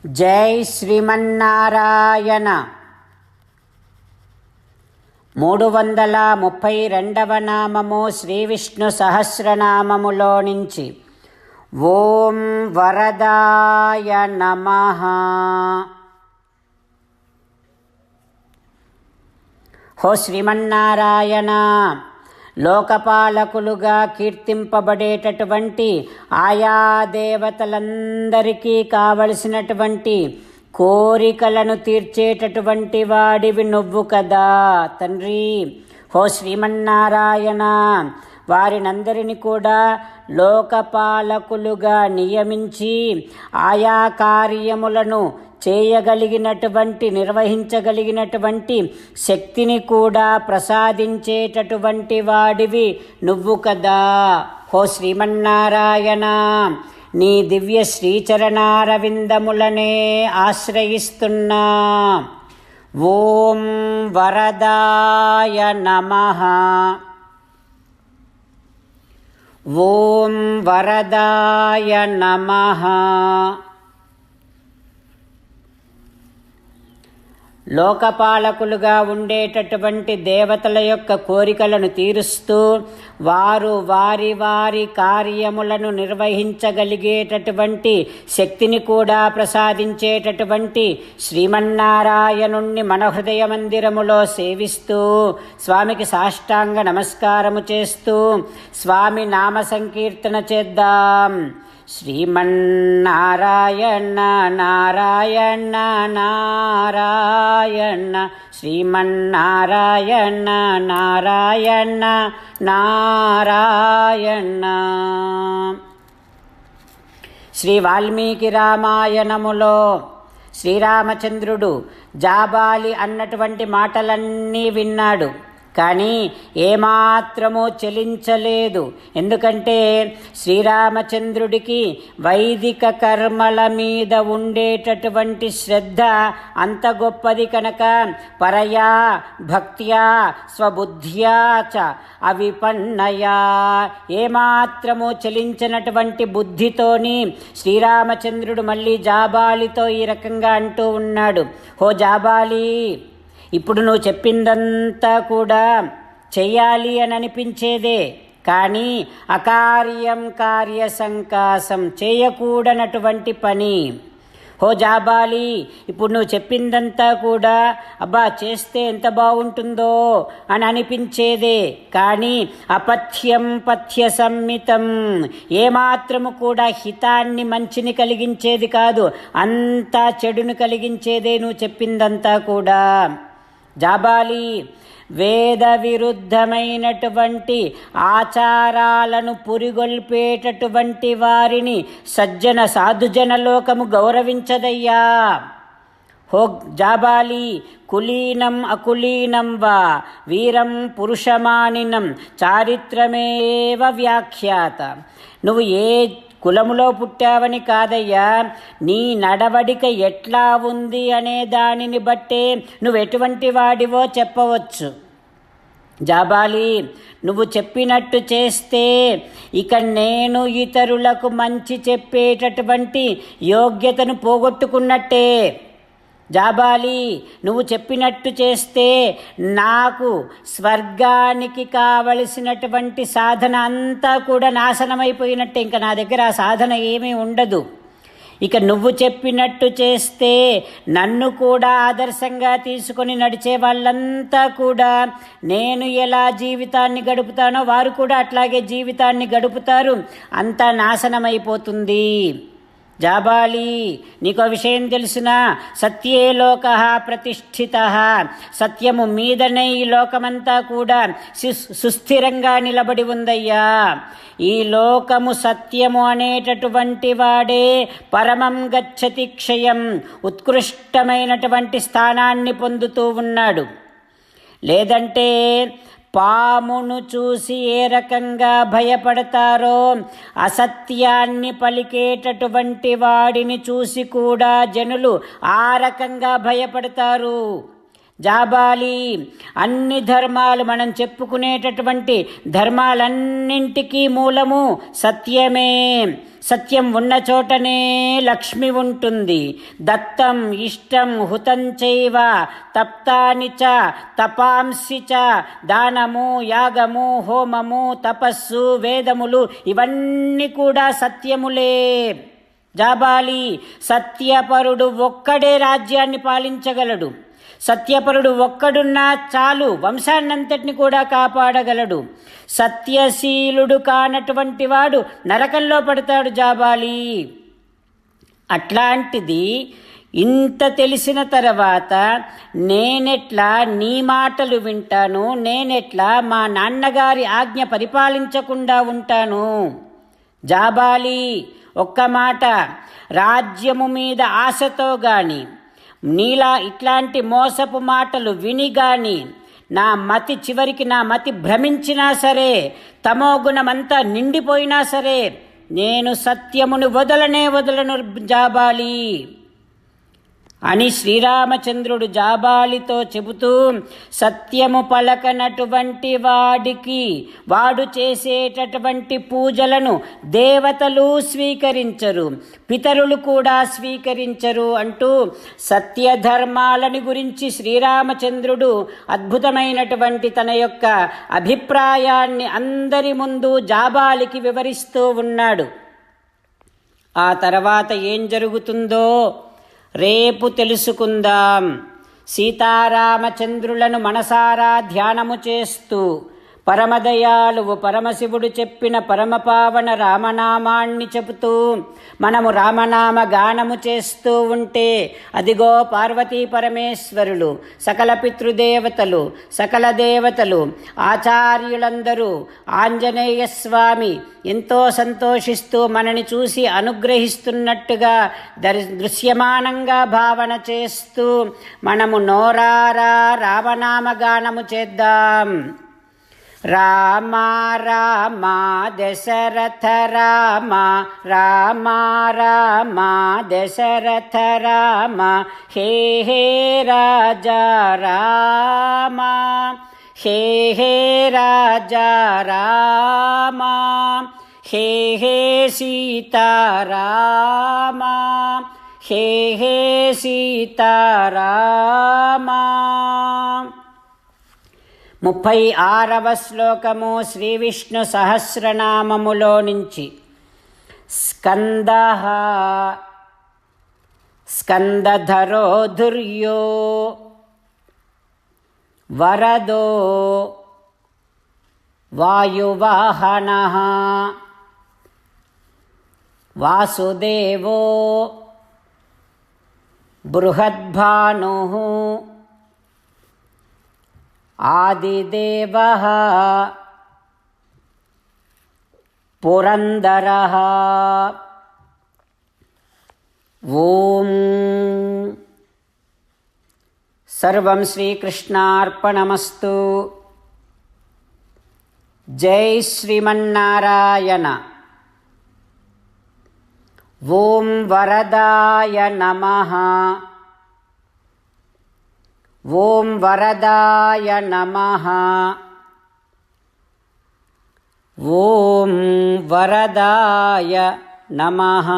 జై శ్రీమన్నారాయణ. 332వ నామము శ్రీ విష్ణు సహస్రనామములో నుంచి ఓం వరదాయ నమః. హో శ్రీమన్నారాయణ, లోకపాలకులుగా కీర్తింపబడేటటువంటి ఆయా దేవతలందరికీ కావలసినటువంటి కోరికలను తీర్చేటటువంటి వాడివి నువ్వు కదా తండ్రి. హో శ్రీమన్నారాయణ, వారినందరినీ కూడా లోకపాలకులుగా నియమించి ఆయా కార్యములను చేయగలిగినటువంటి నిర్వహించగలిగినటువంటి శక్తిని కూడా ప్రసాదించేటటువంటి వాడివి నువ్వు కదా. హో శ్రీమన్నారాయణ, నీ దివ్య శ్రీచరణారవిందములనే ఆశ్రయిస్తున్నా. ఓం వరదాయ నమః. ఓం వరదాయ నమః. లోకపాలకులుగా ఉండేటటువంటి దేవతల యొక్క కోరికలను తీరుస్తూ వారు వారి వారి కార్యములను నిర్వహించగలిగేటటువంటి శక్తిని కూడా ప్రసాదించేటటువంటి శ్రీమన్నారాయణుణ్ణి మన హృదయ మందిరములో సేవిస్తూ స్వామికి సాష్టాంగ నమస్కారము చేస్తూ స్వామి నామ సంకీర్తన చేద్దాం. శ్రీమన్నారాయణ నారాయణ నారాయణ, శ్రీమన్నారాయణ నారాయణ నారాయణ. శ్రీ వాల్మీకి రామాయణములో శ్రీరామచంద్రుడు జాబాలి అన్నటువంటి మాటలన్నీ విన్నాడు, కానీ ఏమాత్రమూ చలించలేదు. ఎందుకంటే శ్రీరామచంద్రుడికి వైదిక కర్మల మీద ఉండేటటువంటి శ్రద్ధ అంత గొప్పది కనుక పరయా భక్త్యా స్వబుద్ధ్యా చ అవిపన్నయా, ఏమాత్రము చలించినటువంటి బుద్ధితోని శ్రీరామచంద్రుడు మళ్ళీ జాబాలితో ఈ రకంగా అంటూ ఉన్నాడు. హో జాబాలి, ఇప్పుడు నువ్వు చెప్పిందంతా కూడా చెయ్యాలి అని అనిపించేదే, కానీ అకార్యం కార్య సంకాసం, చేయకూడనటువంటి పని. హో జాబాలి, ఇప్పుడు నువ్వు చెప్పిందంతా కూడా అబ్బా చేస్తే ఎంత బాగుంటుందో అని అనిపించేదే, కానీ అపథ్యం పథ్య సంమితం, ఏమాత్రము కూడా హితాన్ని మంచిని కలిగించేది కాదు, అంతా చెడును కలిగించేదే నువ్వు చెప్పిందంతా కూడా. జాబాలి, వేద విరుద్ధమైనటువంటి ఆచారాలను పురిగొల్పేటటువంటి వారిని సజ్జన సాధుజన లోకము గౌరవించదయ్యా. హో జాబాలి, కులీనం అకులీనం వా వీరం పురుషమానినం చారిత్రమేవ వ్యాఖ్యాత. నువ్వు ఏ కులములో పుట్టావని కాదయ్యా, నీ నడవడిక ఎట్లా ఉంది అనే దానిని బట్టే నువ్వు ఎటువంటి వాడివో చెప్పవచ్చు. జాబాలి, నువ్వు చెప్పినట్టు చేస్తే ఇక నేను ఇతరులకు మంచి చెప్పేటటువంటి యోగ్యతను పోగొట్టుకున్నట్టే. జాబాలి, నువ్వు చెప్పినట్టు చేస్తే నాకు స్వర్గానికి కావలసినటువంటి సాధన అంతా కూడా నాశనమైపోయినట్టే, ఇంకా నా దగ్గర ఆ సాధన ఏమీ ఉండదు. ఇక నువ్వు చెప్పినట్టు చేస్తే నన్ను కూడా ఆదర్శంగా తీసుకొని నడిచే వాళ్ళంతా కూడా నేను ఎలా జీవితాన్ని గడుపుతానో వారు కూడా అట్లాగే జీవితాన్ని గడుపుతారు, అంతా నాశనమైపోతుంది. జాబాలి, నీకో విషయం తెలుసునా? సత్యే లోకః ప్రతిష్ఠితః, సత్యము మీదనే ఈ లోకమంతా కూడా సుస్థిరంగా నిలబడి ఉందయ్యా. ఈ లోకము సత్యము అనేటటువంటి వాడే పరమం గచ్చతి క్షయం, ఉత్కృష్టమైనటువంటి స్థానాన్ని పొందుతూ ఉన్నాడు. లేదంటే పామును చూసి ఏ రకంగా భయపడతారో అసత్యాన్ని పలికేటటువంటి వాడిని చూసి కూడా జనులు ఆ రకంగా భయపడతారు. జాబాలి, అన్ని ధర్మాలు మనం చెప్పుకునేటటువంటి ధర్మాలన్నింటికీ మూలము సత్యమే. సత్యం ఉన్న చోటనే లక్ష్మి ఉంటుంది. దత్తం ఇష్టం హుతం చైవ తప్తాని చ తపాంసి చ, దానము, యాగము, హోమము, తపస్సు, వేదములు ఇవన్నీ కూడా సత్యములే. జాబాలి సత్యపరుడు ఒక్కడే రాజ్యాన్ని పాలించగలడు. సత్యపరుడు ఒక్కడున్నా చాలు, వంశాన్నంతటిని కూడా కాపాడగలడు. సత్యశీలుడు కానటువంటి వాడు నరకంలో పడతాడు జాబాలి. అట్లాంటిది ఇంత తెలిసిన తర్వాత నేనెట్లా నీ మాటలు వింటాను, నేనెట్లా మా నాన్నగారి ఆజ్ఞ పరిపాలించకుండా ఉంటాను? జాబాలి ఒక్క మాట, రాజ్యము మీద ఆశతో గాని, నీలా ఇట్లాంటి మోసపు మాటలు విని గాని నా మతి చివరికి నా మతి భ్రమించినా సరే, తమోగుణమంతా నిండిపోయినా సరే, నేను సత్యమును వదలను జాబాలి అని శ్రీరామచంద్రుడు జాబాలితో చెబుతూ, సత్యము పలకనటువంటి వాడికి వాడు చేసేటటువంటి పూజలను దేవతలు స్వీకరించరు, పితరులు కూడా స్వీకరించరు అంటూ సత్యధర్మాలని గురించి శ్రీరామచంద్రుడు అద్భుతమైనటువంటి తన యొక్క అభిప్రాయాన్ని అందరి ముందు జాబాలికి వివరిస్తూ ఉన్నాడు. ఆ తర్వాత ఏం జరుగుతుందో రేపు తెలుసుకుందాం. సీతారామచంద్రులను మనసారా ధ్యానము చేస్తూ పరమదయాళువు పరమశివుడు చెప్పిన పరమపావన రామనామాన్ని చెబుతూ మనము రామనామ గానము చేస్తూ ఉంటే అదిగో పార్వతీ పరమేశ్వరులు, సకల పితృదేవతలు, సకల దేవతలు, ఆచార్యులందరూ, ఆంజనేయ స్వామి ఎంతో సంతోషిస్తూ మనని చూసి అనుగ్రహిస్తున్నట్టుగా దృశ్యమానంగా భావన చేస్తూ మనము నోరారా రామనామ గానము చేద్దాం. రామ రామ దశరథ రామ, రామ రామ దశరథ రామ, హే హే రాజా రామ, హే హే రాజా రామ, హే హే సీతారామ, హే హే సీతారామ. 36వ శ్లోకము శ్రీ విష్ణు సహస్రనామములో నుంచి. స్కందః స్కందధరో ధుర్యో వరదో వాయువాహనః వాసుదేవో బృహద్భానుః ఆదిదేవః పురందరః. ఓం సర్వం శ్రీకృష్ణార్పణమస్తు. జై శ్రీమన్నారాయణ. ఓం వరదాయ నమః. ఓం వరదాయ నమః. ఓం వరదాయ నమః.